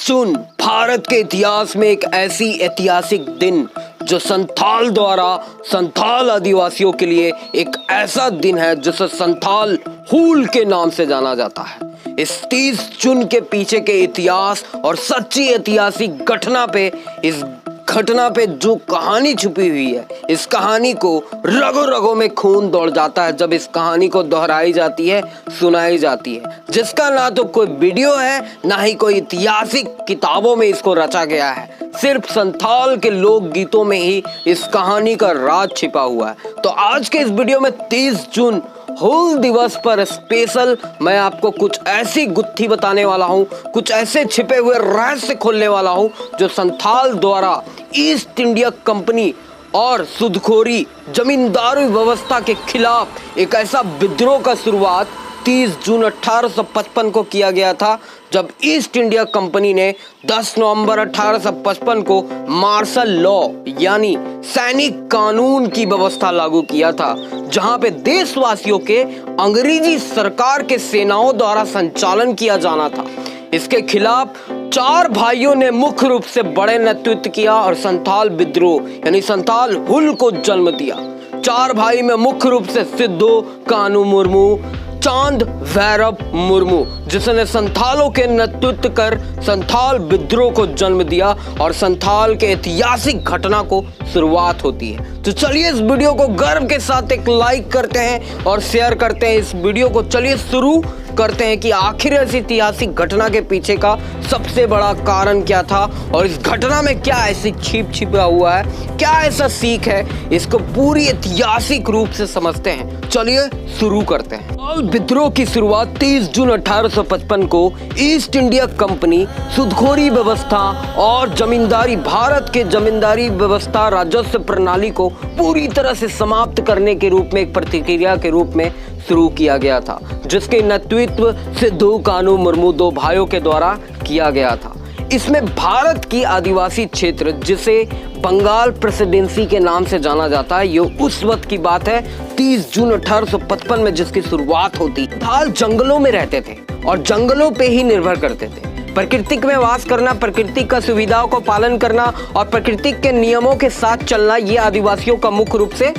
जून भारत के इतिहास में एक ऐसी ऐतिहासिक दिन जो संथाल द्वारा संथाल आदिवासियों के लिए एक ऐसा दिन है जिसे संथाल हूल के नाम से जाना जाता है। इस 30 जून के पीछे के इतिहास और सच्ची ऐतिहासिक घटना पे जो कहानी छुपी हुई है, इस कहानी को रगों रगों में खून दौड़ जाता है जब इस कहानी को दोहराई जाती है, सुनाई जाती है, जिसका ना तो कोई वीडियो है ना ही कोई ऐतिहासिक किताबों में इसको रचा गया है। सिर्फ संथाल के लोक गीतों में ही इस कहानी का राज छिपा हुआ है। तो आज के इस वीडियो में 30 जून हूल दिवस पर स्पेशल मैं आपको कुछ ऐसी गुत्थी बताने वाला हूं, कुछ ऐसे छिपे हुए रहस्य खोलने वाला हूं जो संथाल द्वारा ईस्ट इंडिया कंपनी और सूदखोरी जमींदारी व्यवस्था के खिलाफ एक ऐसा विद्रोह का शुरुआत 30 जून 1855 को किया गया था, जब ईस्ट इंडिया कंपनी ने 10 नवंबर 1855 को मार्शल लॉ यानी सैनिक कानून की व्यवस्था लागू किया था, जहां पे देशवासियों के अंग्रेजी सरकार के सेनाओं द्वारा संचालन किया जाना था। इसके खिलाफ 4 भाइयों ने मुख्य रूप से बड़े नेतृत्व किया और संथाल विद्रोह यानी संथाल हुल को जन्म दिया। 4 भाई में मुख्य रूप से सिद्धो कानू मुर्मू, चांद भैरव मुर्मू, जिसने संथालों के नेतृत्व कर संथाल विद्रोह को जन्म दिया और संथाल के ऐतिहासिक घटना को शुरुआत होती है। तो चलिए इस वीडियो को गर्व के साथ एक लाइक करते हैं और शेयर करते हैं इस वीडियो को। चलिए शुरू करते हैं कि आखिर इस ऐतिहासिक घटना के पीछे का सबसे बड़ा कारण क्या था और इस घटना में क्या ऐसी छिपा हुआ है, क्या ऐसा सीख है, इसको पूरी ऐतिहासिक रूप से समझते हैं। चलिए शुरू करते हैं। विद्रोह की शुरुआत 30 जून 1855 को ईस्ट इंडिया कंपनी सूदखोरी व्यवस्था और जमींदारी भारत के जमींदारी व्यवस्था राजस्व प्रणाली को पूरी तरह से समाप्त करने के रूप में एक प्रतिक्रिया के रूप में शुरू किया गया था, जिसके नेतृत्व सिद्धो कानू मुर्मू 2 भाइयों के द्वारा किया गया था। इसमें भारत की आदिवासी क्षेत्र जिसे बंगाल प्रेसिडेंसी के नाम से जाना जाता है, ये उस वक्त की बात है 30 जून 1855 में जिसकी शुरुआत होती। संथाल जंगलों में रहते थे और जंगलों पे ही निर्भर करते थे। प्रकृति में वास करना, प्रकृति का सुविधाओं को पालन करना और प्रकृति के नियमों के साथ चलना, ये आदिवासियों का मुख्य रूप से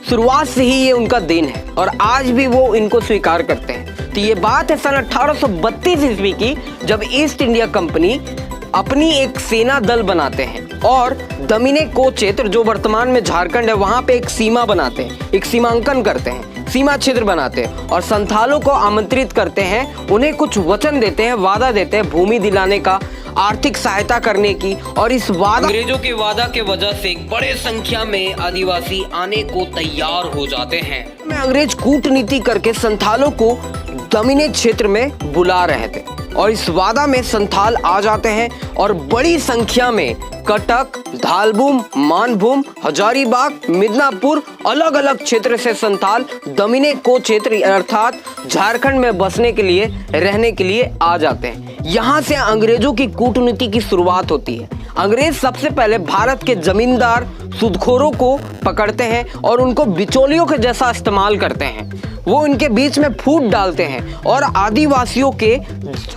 शुरुआत से ही ये उनका देन है और आज भी वो इनको स्वीकार करते हैं। तो ये बात है सन 1832 ईस्वी की, जब ईस्ट इंडिया कंपनी अपनी एक सेना दल बनाते हैं और दमिने को क्षेत्र जो वर्तमान में झारखंड है, वहां पे एक सीमा बनाते हैं, एक सीमांकन करते हैं, सीमा क्षेत्र बनाते हैं और संथालों को आमंत्रित करते हैं, उन्हें कुछ वचन देते हैं, वादा देते हैं भूमि दिलाने का, आर्थिक सहायता करने की। और इस वादा अंग्रेजों के वादा के वजह से बड़े संख्या में आदिवासी आने को तैयार हो जाते हैं। अंग्रेज कूटनीति करके संथालों को दमिने क्षेत्र में बुला रहे थे और इस वादा में संथाल आ जाते हैं और बड़ी संख्या में कटक, धालबूम, मानभूम, हजारीबाग, मिदनापुर अलग अलग क्षेत्र से संथाल दमिने को क्षेत्र अर्थात झारखंड में बसने के लिए, रहने के लिए आ जाते हैं। यहाँ से अंग्रेजों की कूटनीति की शुरुआत होती है। अंग्रेज सबसे पहले भारत के जमींदार सूदखोरों को पकड़ते हैं और उनको बिचौलियों के जैसा इस्तेमाल करते हैं। वो इनके बीच में फूट डालते हैं और आदिवासियों के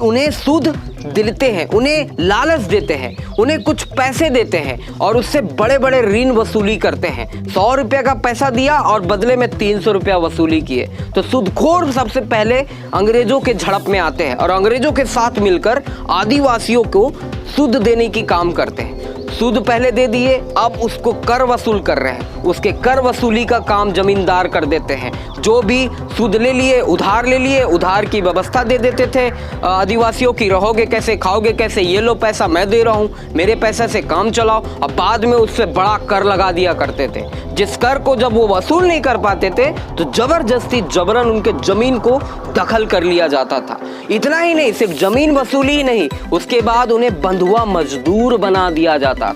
उन्हें सूद दिलते हैं, उन्हें लालच देते हैं, उन्हें कुछ पैसे देते हैं और उससे बड़े बड़े ऋण वसूली करते हैं। 100 रुपया का पैसा दिया और बदले में 300 रुपया वसूली किए। तो सूदखोर सबसे पहले अंग्रेजों के झड़प में आते हैं और अंग्रेजों के साथ मिलकर आदिवासियों को सूद देने की काम करते हैं। सूद पहले दे दिए, अब उसको कर वसूल कर रहे हैं, उसके कर वसूली का काम जमींदार कर देते हैं। जो भी सूद ले लिए, उधार ले लिए, उधार की व्यवस्था दे देते थे आदिवासियों की, रहोगे कैसे, खाओगे कैसे, ये लो पैसा मैं दे रहा हूँ, मेरे पैसे से काम चलाओ। अब बाद में उससे बड़ा कर लगा दिया करते थे, जिस कर को जब वो वसूल नहीं कर पाते थे तो जबरदस्ती जबरन उनके जमीन को दखल कर लिया जाता था। इतना ही नहीं, सिर्फ जमीन वसूली ही नहीं, उसके बाद उन्हें बंधुआ मजदूर बना दिया जाता था।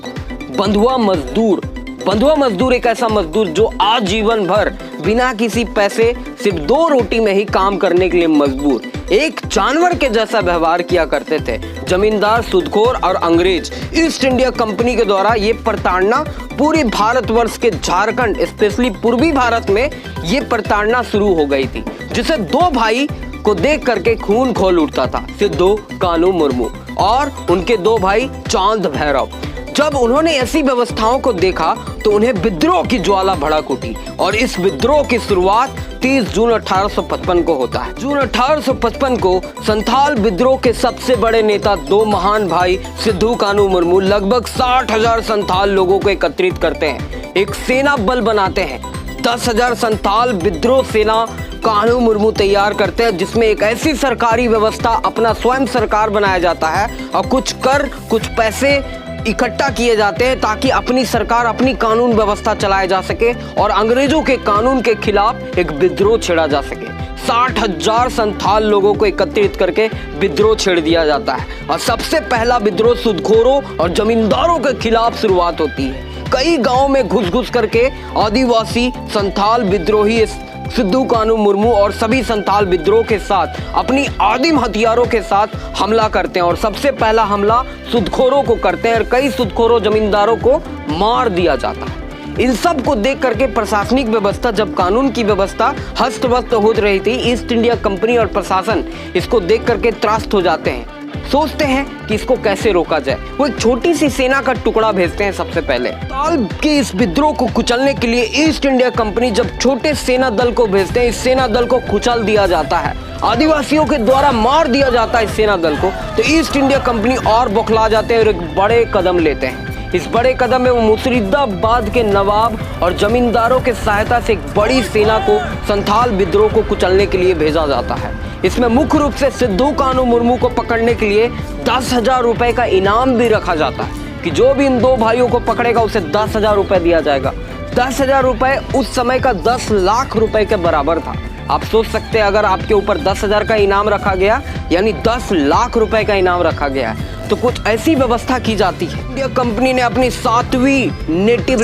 बंधुआ मजदूर एक ऐसा मजदूर जो आजीवन भर बिना किसी पैसे सिर्फ 2 रोटी में ही काम करने के लिए मजबूर, एक जानवर के जैसा व्यवहार किया करते थे। जमींदार, सूदखोर और अंग्रेज ईस्ट इंडिया कंपनी के द्वारा ये प्रताड़ना पूरे भारतवर्ष के झारखंड स्पेशली पूर्वी भारत में ये प्रताड़ना शुरू हो गई थी, जिसे 2 भाई को देख करके खून खोल उठता था, सिद्धो कानू मुर्मू और उनके 2 भाई चांद भैरव। जब उन्होंने ऐसी व्यवस्थाओं को देखा तो उन्हें विद्रोह की ज्वाला भड़क उठी और इस विद्रोह की शुरुआत 30 जून 1855 को होता है। जून 1855 को संथाल विद्रोह के सबसे बड़े नेता 2 महान भाई सिद्धू कानू मुर्मू लगभग 60,000 संथाल लोगों को एकत्रित करते हैं, एक सेना बल बनाते हैं। 10,000 संथाल विद्रोह सेना कानू मुर्मू तैयार करते हैं, जिसमें एक ऐसी सरकारी व्यवस्था, अपना स्वयं सरकार बनाया जाता है और कुछ कर, कुछ पैसे इकट्ठा किए जाते हैं ताकि अपनी सरकार, अपनी कानून व्यवस्था चलाया जा सके और अंग्रेजों के कानून के खिलाफ एक विद्रोह छेड़ा जा सके। 60,000 संथाल लोगों को एकत्रित करके विद्रोह छेड़ दिया जाता है और सबसे पहला विद्रोह सूदखोरों और जमींदारों के खिलाफ शुरुआत होती है। कई गांवों में घुस करके आदिवासी संथाल विद्रोही सिद्धू कानू मुर्मू और सभी संथाल विद्रोह के साथ अपनी आदिम हथियारों के साथ हमला करते हैं और सबसे पहला हमला सूदखोरों को करते हैं और कई सूदखोरों जमींदारों को मार दिया जाता है। इन सब को देख करके प्रशासनिक व्यवस्था, जब कानून की व्यवस्था हस्त व्यस्त हो रही थी, ईस्ट इंडिया कंपनी और प्रशासन इसको देख करके त्रस्त हो जाते हैं, सोचते हैं कि इसको कैसे रोका जाए। वो एक छोटी सी सेना का टुकड़ा भेजते हैं। सबसे पहले संथाल के इस विद्रोह को कुचलने के लिए ईस्ट इंडिया कंपनी जब छोटे सेना दल को भेजते हैं, इस सेना दल को कुचल दिया जाता है, आदिवासियों के द्वारा मार दिया जाता है इस सेना दल को। तो ईस्ट इंडिया कंपनी और बौखला जाते हैं और एक बड़े कदम लेते हैं। इस बड़े कदम में वो मुर्शिदाबाद के नवाब और जमींदारों के सहायता से एक बड़ी सेना को संथाल विद्रोह को कुचलने के लिए भेजा जाता है। इसमें मुख्य रूप से सिद्धू कानू मुर्मू को पकड़ने के लिए 10,000 रुपए का इनाम भी रखा जाता है कि जो भी इन 2 भाइयों को पकड़ेगा उसे 10,000 रुपए दिया जाएगा। 10,000 रुपए उस समय का 10 लाख रुपए के बराबर था। आप सोच सकते हैं, अगर आपके ऊपर 10,000 का इनाम रखा गया यानी 10 लाख रुपए का इनाम रखा गया है, तो कुछ ऐसी व्यवस्था की जाती है। इंडिया कंपनी ने अपनी 7वीं नेटिव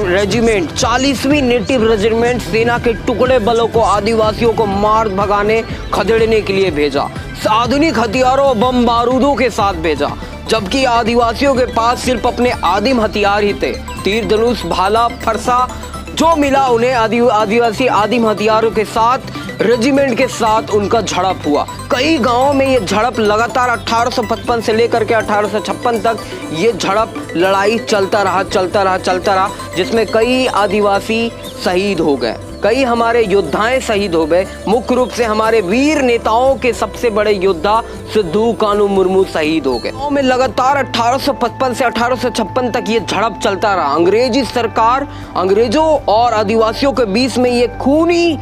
रेजिमेंट, 40वीं नेटिव रेजिमेंट सेना के टुकड़े बलों को आदिवासियों को मार भगाने, खदेड़ने के लिए भेजा। आधुनिक हथियारों, बम बारूदों के साथ भेजा, जबकि आदिवासियों के पास सिर्फ अपने आदिम हथियार ही थे। तीर धनुष, भाला, फरसा जो मिला उन्हें आदिवासी आदिम हथियारों के साथ, रेजिमेंट के साथ उनका झड़प हुआ। कई गांवों में ये झड़प लगातार 1855 से लेकर के 1856 तक ये झड़प, लड़ाई चलता रहा, जिसमें कई आदिवासी शहीद हो गए, कई हमारे योद्धाएं शहीद हो गए। मुख्य रूप से हमारे वीर नेताओं के सबसे बड़े योद्धा सिद्धू कानू मुर्मू शहीद हो गए। गांव में लगातार 1855 से 1856 तक ये झड़प चलता रहा। अंग्रेजी सरकार, अंग्रेजों और आदिवासियों के बीच में ये खूनी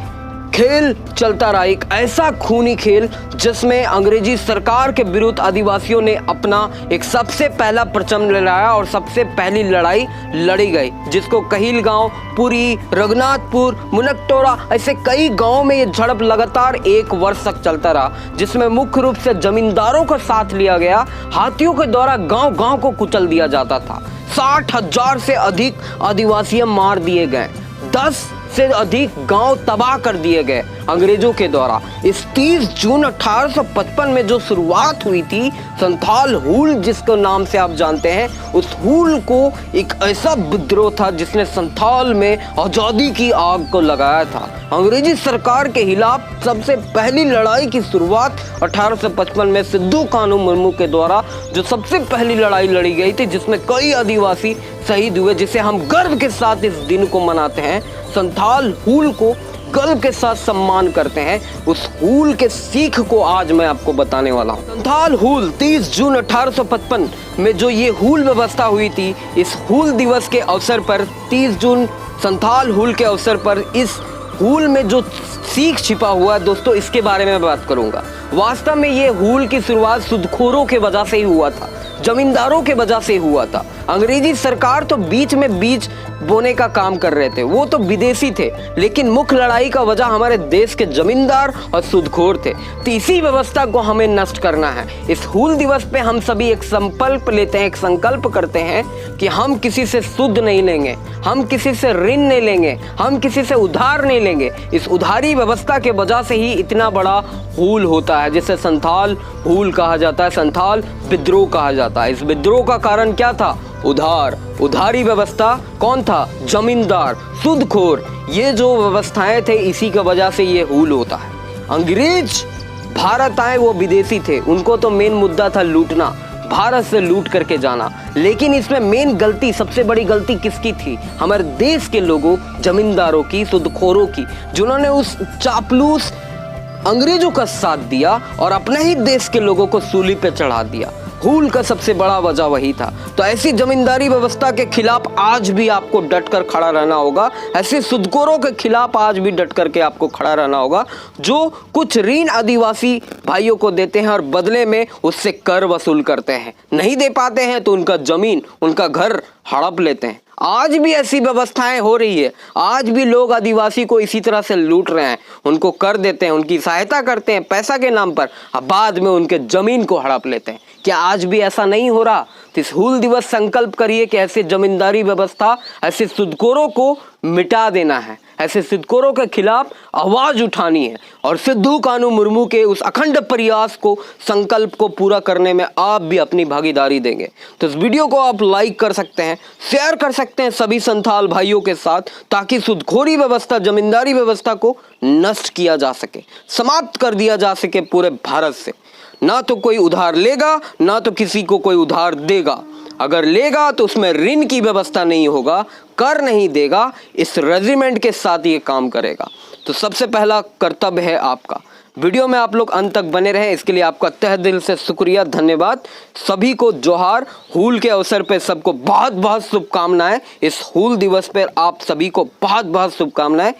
खेल चलता रहा, एक ऐसा खूनी खेल जिसमें अंग्रेजी सरकार के विरुद्ध आदिवासियों ने अपना एक सबसे पहला परचम लहराया और सबसे पहली लड़ाई लड़ी गई, जिसको कहील गांव, पुरी, रघुनाथपुर, मुनकटोरा, ऐसे कई गांवों में ये झड़प लगातार 1 वर्ष तक चलता रहा, जिसमें मुख्य रूप से जमींदारों का साथ लिया गया। हाथियों के द्वारा गांव-गांव को कुचल दिया जाता था। 60,000 से अधिक आदिवासी मार दिए गए, 10 से अधिक गांव तबाह कर दिए गए अंग्रेजों के द्वारा। इस 30 जून 1855 में जो शुरुआत हुई थी संथाल हूल, जिसको नाम से आप जानते हैं, उस हूल को एक ऐसा विद्रोह था जिसने संथाल में आजादी की आग को लगाया था। अंग्रेजी सरकार के खिलाफ सबसे पहली लड़ाई की शुरुआत 1855 में सिद्धू कानू मुर्मू के द्वारा जो सबसे पहली लड़ाई लड़ी गई थी, जिसमें कई आदिवासी शहीद हुए, जिसे हम गर्व के साथ इस दिन को मनाते हैं। संथाल हूल को गर्व के साथ सम्मान करते हैं। उस हूल के सीख को आज मैं आपको बताने वाला हूँ। संथाल हूल 30 जून 1855 में जो ये हूल व्यवस्था हुई थी, इस हूल दिवस के अवसर पर 30 जून संथाल हूल के अवसर पर इस हूल में जो सीख छिपा हुआ है दोस्तों, इसके बारे में बात करूंगा। वास्तव में ये हूल की शुरुआत सूदखोरों के वजह से ही हुआ था, जमींदारों के वजह से हुआ था। अंग्रेजी सरकार तो बीच में बीज बोने का काम कर रहे थे, वो तो विदेशी थे, लेकिन मुख्य लड़ाई का वजह हमारे देश के जमींदार और सूदखोर थे। तो इसी व्यवस्था को हमें नष्ट करना है। इस हूल दिवस पे हम सभी एक संकल्प लेते हैं, एक संकल्प करते हैं कि हम किसी से सुध नहीं लेंगे, हम किसी से ऋण नहीं लेंगे, हम किसी से उधार नहीं लेंगे। इस उधारी व्यवस्था के वजह से ही इतना बड़ा हूल होता है, जिसे संथाल हूल कहा जाता है, संथाल विद्रोह कहा जाता है। इस विद्रोह का कारण क्या था? उधार, उधारी व्यवस्था। कौन था? जमींदार, सूदखोर। ये जो व्यवस्थाएं थे, इसी की वजह से ये हूल होता है। अंग्रेज भारत आए, वो विदेशी थे, उनको तो मेन मुद्दा था लूटना। भारत से लूट करके जाना। लेकिन इसमें मेन गलती, सबसे बड़ी गलती किसकी थी? हमारे देश के लोगों, जमींदारों की, सूदखोरों की, जिन्होंने उस चापलूस अंग्रेजों का साथ दिया और अपने ही देश के लोगों को सूली पे चढ़ा दिया। हुल का सबसे बड़ा वजह वही था। तो ऐसी जमींदारी व्यवस्था के खिलाफ आज भी आपको डट कर खड़ा रहना होगा। ऐसे सूदखोरों के खिलाफ आज भी डट करके आपको खड़ा रहना होगा, जो कुछ ऋण आदिवासी भाइयों को देते हैं और बदले में उससे कर वसूल करते हैं। नहीं दे पाते हैं तो उनका जमीन, उनका घर हड़प लेते हैं। आज भी ऐसी व्यवस्थाएं हो रही है। आज भी लोग आदिवासी को इसी तरह से लूट रहे हैं, उनको कर देते हैं, उनकी सहायता करते हैं पैसा के नाम पर, अब बाद में उनके जमीन को हड़प लेते हैं। क्या आज भी ऐसा नहीं हो रहा? तो इस हूल दिवस संकल्प करिए कि ऐसे जमींदारी व्यवस्था, ऐसे सूदखोरों को मिटा देना है, ऐसे सूदखोरों के खिलाफ आवाज उठानी है और सिद्धू कान्हू मुर्मू के उस अखंड प्रयास को, संकल्प को पूरा करने में आप भी अपनी भागीदारी देंगे। तो इस वीडियो को आप लाइक कर सकते हैं, शेयर कर सकते हैं सभी संथाल भाइयों के साथ, ताकि सूदखोरी व्यवस्था, जमींदारी व्यवस्था को नष्ट किया जा सके, समाप्त कर दिया जा सके पूरे भारत से। ना तो कोई उधार लेगा, ना तो किसी को कोई उधार देगा। अगर लेगा तो उसमें ऋण की व्यवस्था नहीं होगा, कर नहीं देगा, इस रेजिमेंट के साथ ये काम करेगा। तो सबसे पहला कर्तव्य है आपका। वीडियो में आप लोग अंत तक बने रहें, इसके लिए आपका तहे दिल से शुक्रिया, धन्यवाद। सभी को जोहार। हूल के अवसर पे सबको बहुत बहुत शुभकामनाएं। इस हूल दिवस पर आप सभी को बहुत बहुत शुभकामनाएं।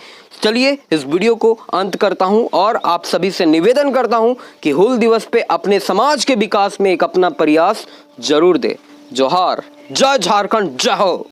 चलिए इस वीडियो को अंत करता हूं और आप सभी से निवेदन करता हूं कि हूल दिवस पे अपने समाज के विकास में एक अपना प्रयास जरूर दे। जोहार। जय झारखंड, जय हो।